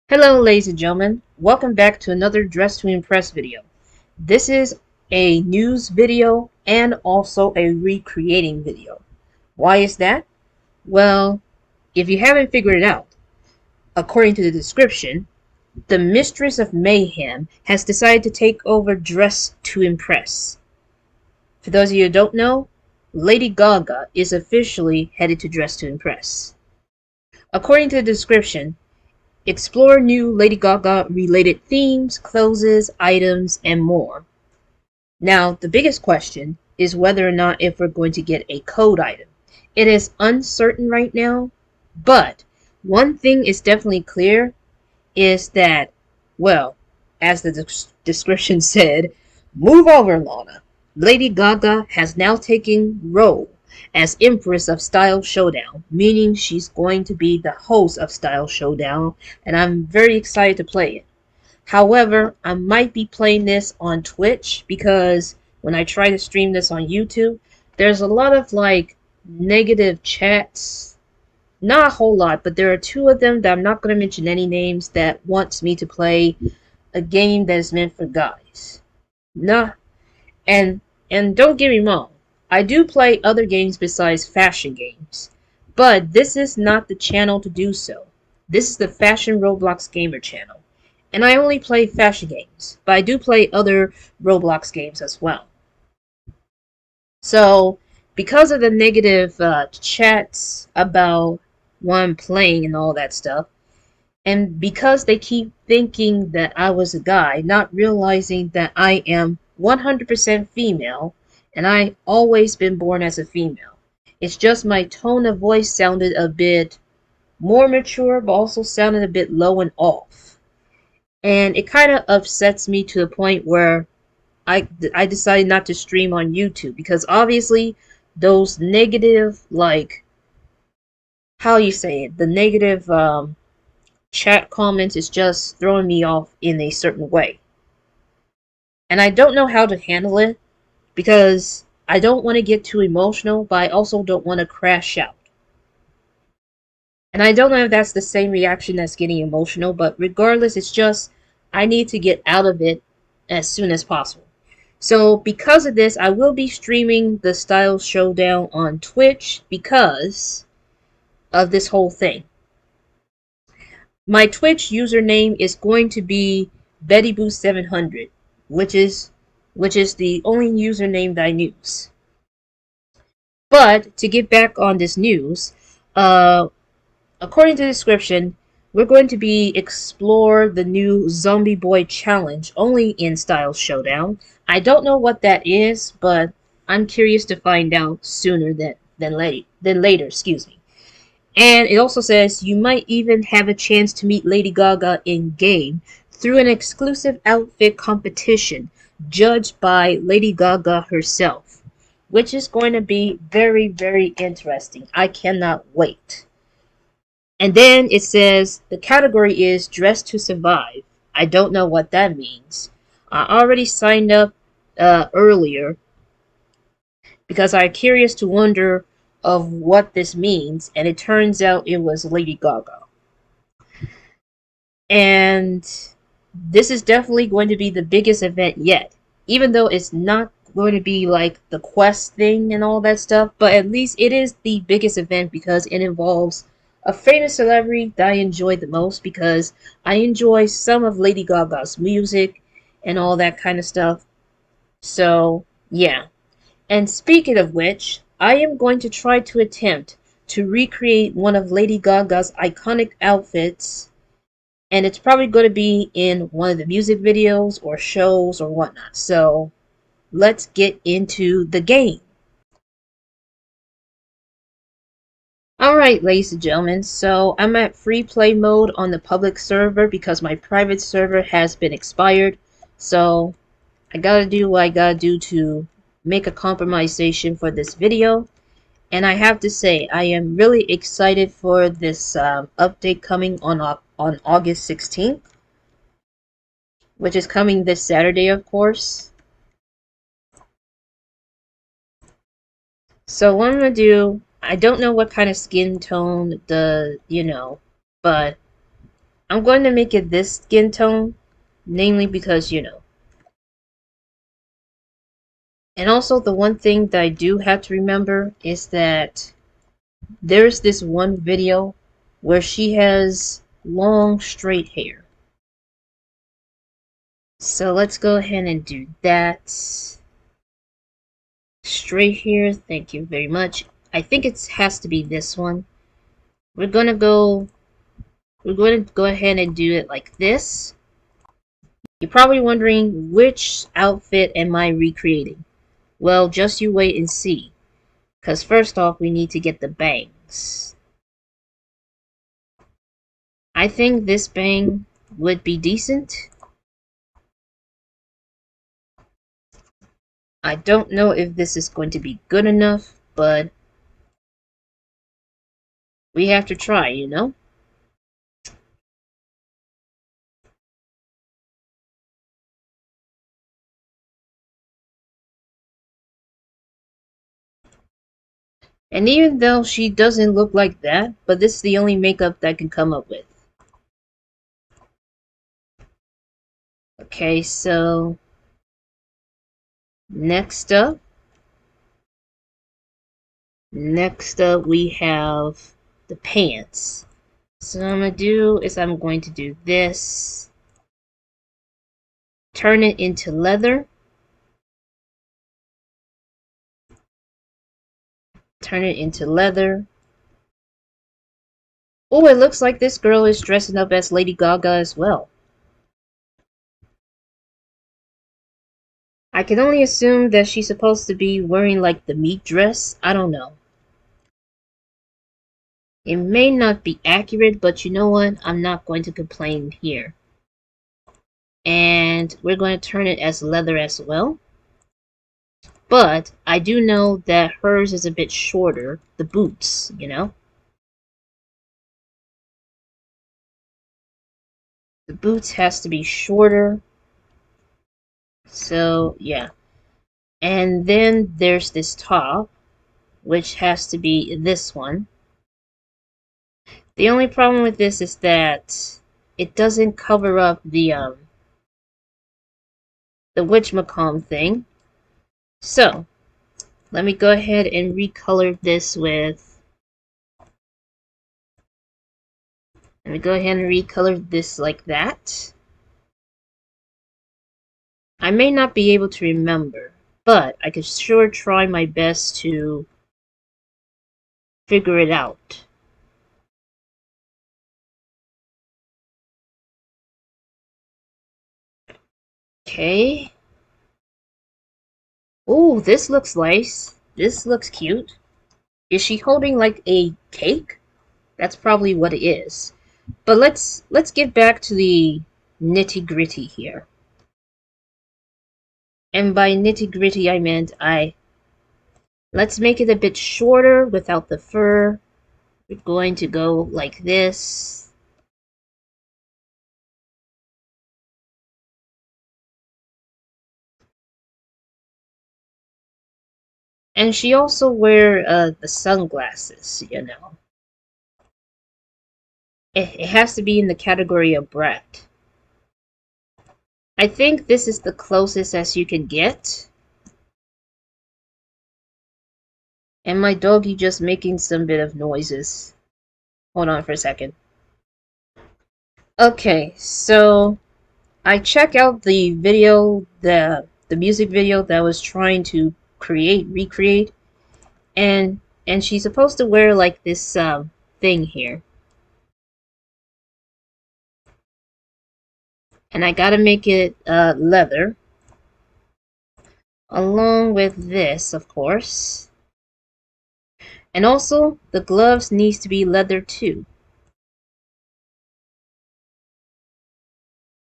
Hello ladies and gentlemen, welcome back to another Dress to Impress video. This is a news video and also a recreating video. Why is that? Well, if you haven't figured it out, according to the description, the Mistress of Mayhem has decided to take over Dress to Impress. For those of you who don't know, Lady Gaga is officially headed to Dress to Impress. According to the description, explore new Lady Gaga related themes, clothes, items, and more. Now, the biggest question is whether or not if we're going to get a code item. It is uncertain right now, but one thing is definitely clear is that, well, as the description said, move over, Lana. Lady Gaga has now taken role as Empress of Style Showdown, meaning she's going to be the host of Style Showdown, and I'm very excited to play it. However, I might be playing this on Twitch because when I try to stream this on YouTube, there's a lot of negative chats. Not a whole lot, but there are two of them that I'm not going to mention any names that wants me to play a game that is meant for guys. Nah, and don't get me wrong, I do play other games besides fashion games, but this is not the channel to do so. This is the Fashion Roblox Gamer channel, and I only play fashion games, but I do play other Roblox games as well. So, because of the negative chats about what I'm playing and all that stuff, and because they keep thinking that I was a guy, not realizing that I am 100% female, and I always been born as a female. It's just my tone of voice sounded a bit more mature, but also sounded a bit low and off. And it kind of upsets me to the point where I decided not to stream on YouTube, because obviously those negative, how you say it, the negative chat comments is just throwing me off in a certain way. And I don't know how to handle it because I don't want to get too emotional, but I also don't want to crash out. And I don't know if that's the same reaction as getting emotional, but regardless, it's just I need to get out of it as soon as possible. So because of this, I will be streaming the Style Showdown on Twitch because of this whole thing. My Twitch username is going to be BettyBoo700, which is the only username that I use. But to get back on this news, according to the description, we're going to be explore the new Zombie Boy challenge only in Style Showdown. I don't know what that is, but I'm curious to find out sooner than later. Excuse me. And it also says you might even have a chance to meet Lady Gaga in game through an exclusive outfit competition judged by Lady Gaga herself, which is going to be very, very interesting. I cannot wait. And then it says the category is Dress to Survive. I don't know what that means. I already signed up earlier because I'm curious to wonder of what this means, and it turns out it was Lady Gaga. And this is definitely going to be the biggest event yet, even though it's not going to be like the quest thing and all that stuff, but at least it is the biggest event because it involves a famous celebrity that I enjoy the most, because I enjoy some of Lady Gaga's music and all that kind of stuff. So, yeah. And speaking of which, I am going to try to attempt to recreate one of Lady Gaga's iconic outfits, and it's probably going to be in one of the music videos or shows or whatnot. So let's get into the game. Alright, ladies and gentlemen, so I'm at free play mode on the public server because my private server has been expired. So I gotta do what I gotta do to make a compromisation for this video. And I have to say, I am really excited for this update coming on August 16th, which is coming this Saturday, of course. So what I'm gonna do, I don't know what kind of skin tone but I'm going to make it this skin tone, namely because, you know. And also the one thing that I do have to remember is that there's this one video where she has long straight hair. So let's go ahead and do that. Straight hair, thank you very much. I think it has to be this one. We're going to go ahead and do it like this. You're probably wondering, which outfit am I recreating? Well, just you wait and see. Because first off, we need to get the bangs. I think this bang would be decent. I don't know if this is going to be good enough, but we have to try, you know? And even though she doesn't look like that, but this is the only makeup that I can come up with. Okay, so next up we have the pants. So what I'm gonna do is I'm going to do this, turn it into leather, turn it into leather. Oh, it looks like this girl is dressing up as Lady Gaga as well. I can only assume that she's supposed to be wearing like the meat dress. I don't know. It may not be accurate, but you know what? I'm not going to complain here. And we're going to turn it as leather as well. But I do know that hers is a bit shorter. The boots, you know? The boots has to be shorter. So, yeah. And then there's this top, which has to be this one. The only problem with this is that it doesn't cover up the witchmacalm thing. So, let me go ahead and recolor this with... Let me go ahead and recolor this like that. I may not be able to remember, but I could sure try my best to figure it out. Okay. Oh, this looks nice. This looks cute. Is she holding like a cake? That's probably what it is. But let's get back to the nitty-gritty here. And by nitty-gritty I meant let's make it a bit shorter without the fur. We're going to go like this. And she also wear the sunglasses, you know. It has to be in the category of brat. I think this is the closest as you can get. And my doggy just making some bit of noises. Hold on for a second. Okay, so I check out the video, the music video that I was trying to recreate, and she's supposed to wear like this thing here. And I gotta make it leather. Along with this, of course. And also, the gloves needs to be leather too.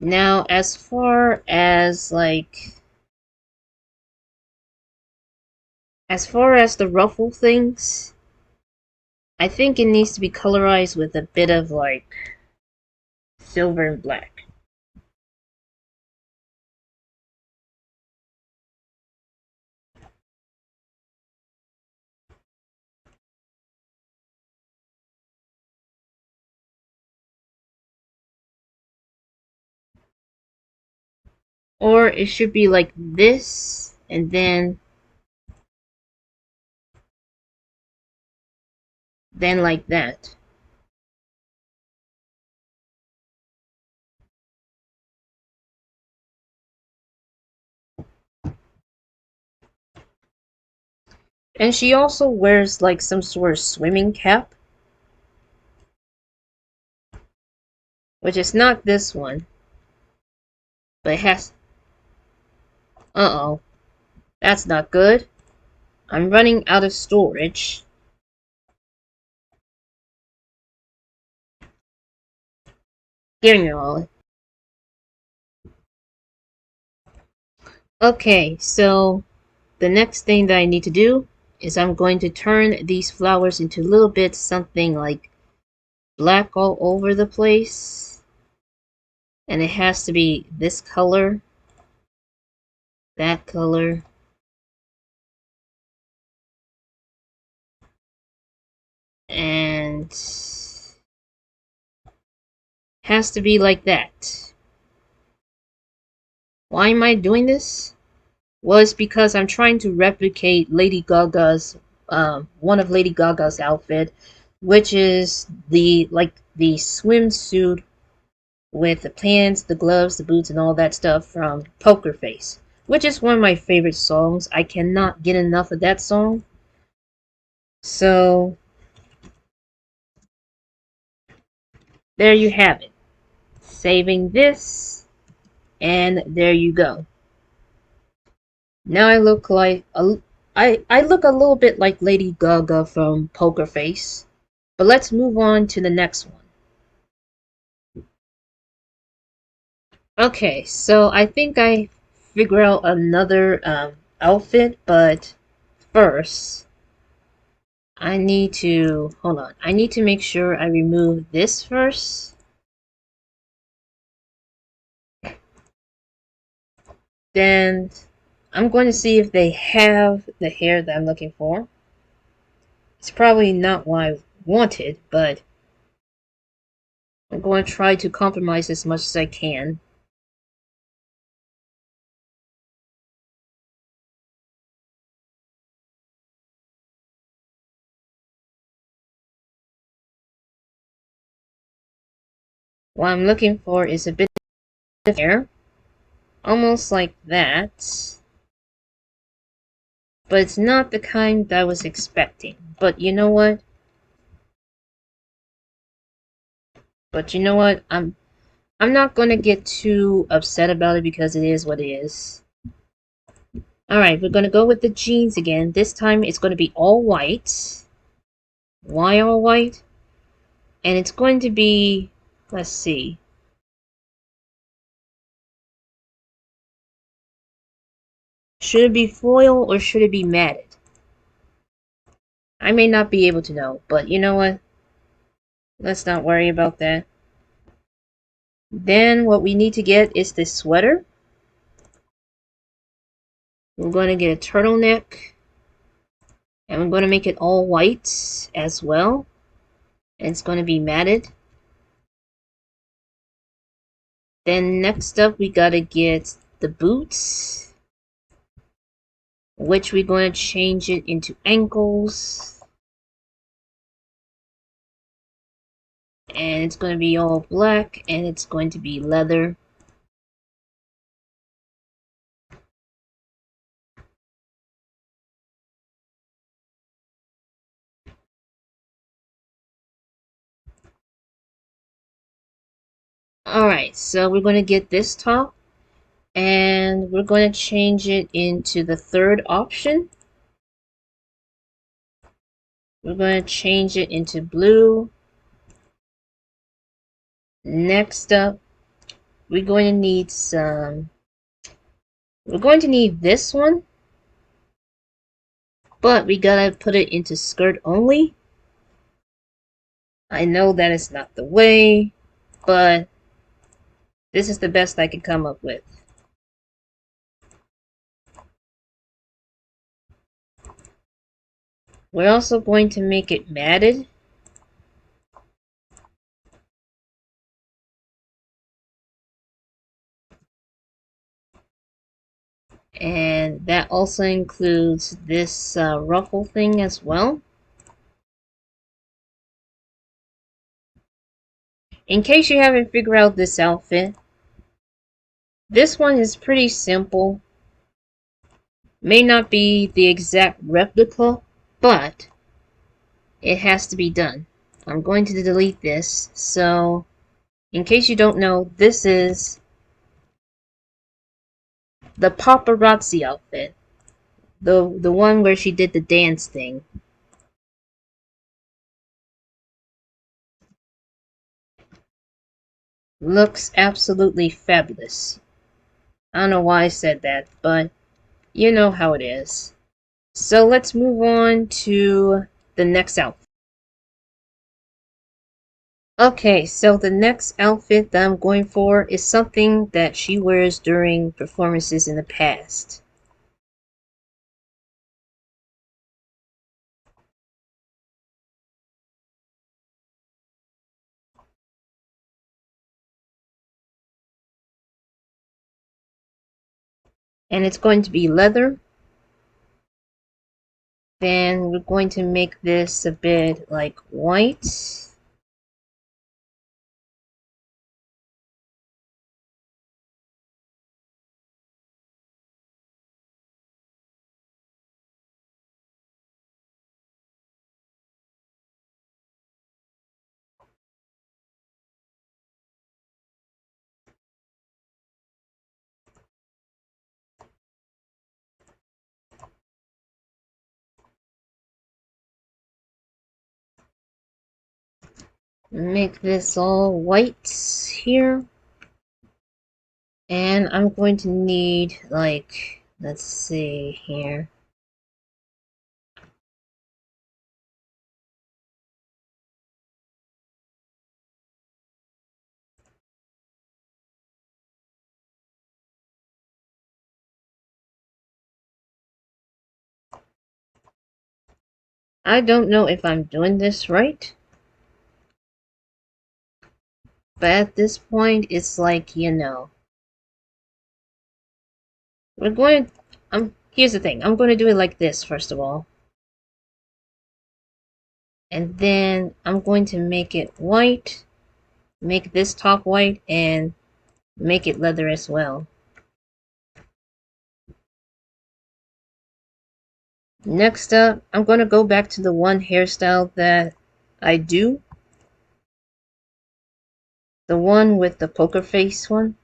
Now, as far as the ruffle things, I think it needs to be colorized with a bit of like silver and black. Or it should be like this, and then like that. And she also wears like some sort of swimming cap, which is not this one, but it has. Uh-oh, that's not good. I'm running out of storage. Give me all. Okay, so the next thing that I need to do is I'm going to turn these flowers into a little bit something like black all over the place. And it has to be this color, that color, and has to be like that. Why am I doing this? Well, it's because I'm trying to replicate Lady Gaga's one of Lady Gaga's outfit, which is the swimsuit with the pants, the gloves, the boots, and all that stuff from Poker Face, which is one of my favorite songs. I cannot get enough of that song. So there you have it. Saving this, and there you go. Now I look like I look a little bit like Lady Gaga from Poker Face. But let's move on to the next one. Okay, so I think I figure out another outfit, but first I need to hold on. I need to make sure I remove this first. Then I'm going to see if they have the hair that I'm looking for. It's probably not what I wanted, but I'm going to try to compromise as much as I can. What I'm looking for is a bit of hair, almost like that. But it's not the kind that I was expecting. But you know what? I'm not gonna get too upset about it because it is what it is. Alright, we're gonna go with the jeans again. This time it's gonna be all white. Why all white? And it's going to be, let's see. Should it be foil or should it be matted? I may not be able to know, but you know what? Let's not worry about that. Then what we need to get is this sweater. We're going to get a turtleneck. And we're going to make it all white as well. And it's going to be matted. Then next up we got to get the boots. Which we're going to change it into ankles. And it's going to be all black. And it's going to be leather. Alright, so we're going to get this top. And we're going to change it into the third option. We're going to change it into blue. Next up, we're going to need we're going to need this one. But we gotta put it into skirt only. I know that is not the way, but this is the best I could come up with. We're also going to make it matted. And that also includes this ruffle thing as well. In case you haven't figured out this outfit, this one is pretty simple. May not be the exact replica, but it has to be done. I'm going to delete this. So, in case you don't know, this is the paparazzi outfit. The one where she did the dance thing. Looks absolutely fabulous. I don't know why I said that, but you know how it is. So let's move on to the next outfit. Okay, so the next outfit that I'm going for is something that she wears during performances in the past. And it's going to be leather. Then we're going to make this a bit like white. Make this all white here. And I'm going to need, like, let's see here. I don't know if I'm doing this right. But at this point, it's like, you know. We're going to, here's the thing. I'm going to do it like this, first of all. And then I'm going to make it white. Make this top white and make it leather as well. Next up, I'm going to go back to the one hairstyle that I do. The one with the poker face one.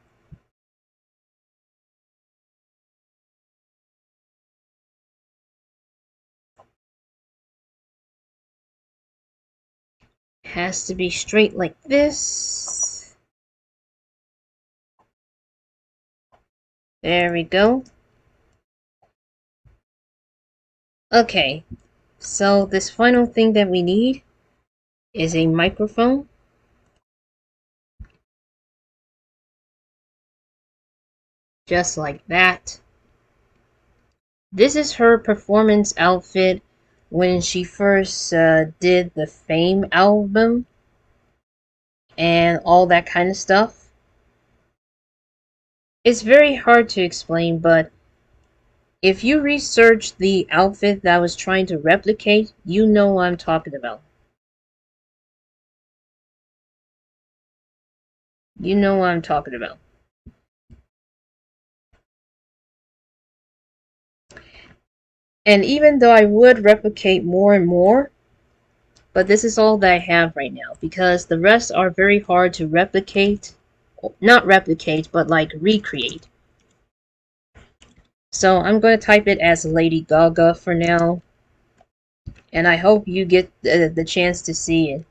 Has to be straight like this. There we go. Okay, so this final thing that we need is a microphone. Just like that. This is her performance outfit when she first did the Fame album and all that kind of stuff. It's very hard to explain, but if you research the outfit that I was trying to replicate, you know what I'm talking about. You know what I'm talking about. And even though I would replicate more and more, but this is all that I have right now because the rest are very hard to replicate. Not replicate, but like recreate. So I'm going to type it as Lady Gaga for now. And I hope you get the chance to see it.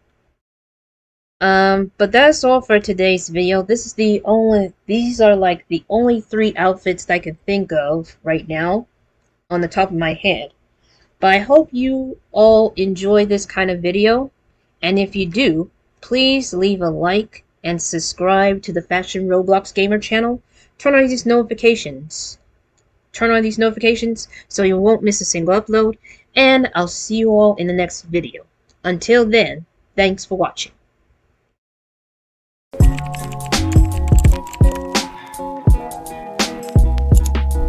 But that's all for today's video. These are like the only 3 outfits that I can think of right now on the top of my head. But I hope you all enjoy this kind of video. And if you do, please leave a like and subscribe to the Fashion Roblox Gamer channel. Turn on these notifications. So you won't miss a single upload. And I'll see you all in the next video. Until then, thanks for watching.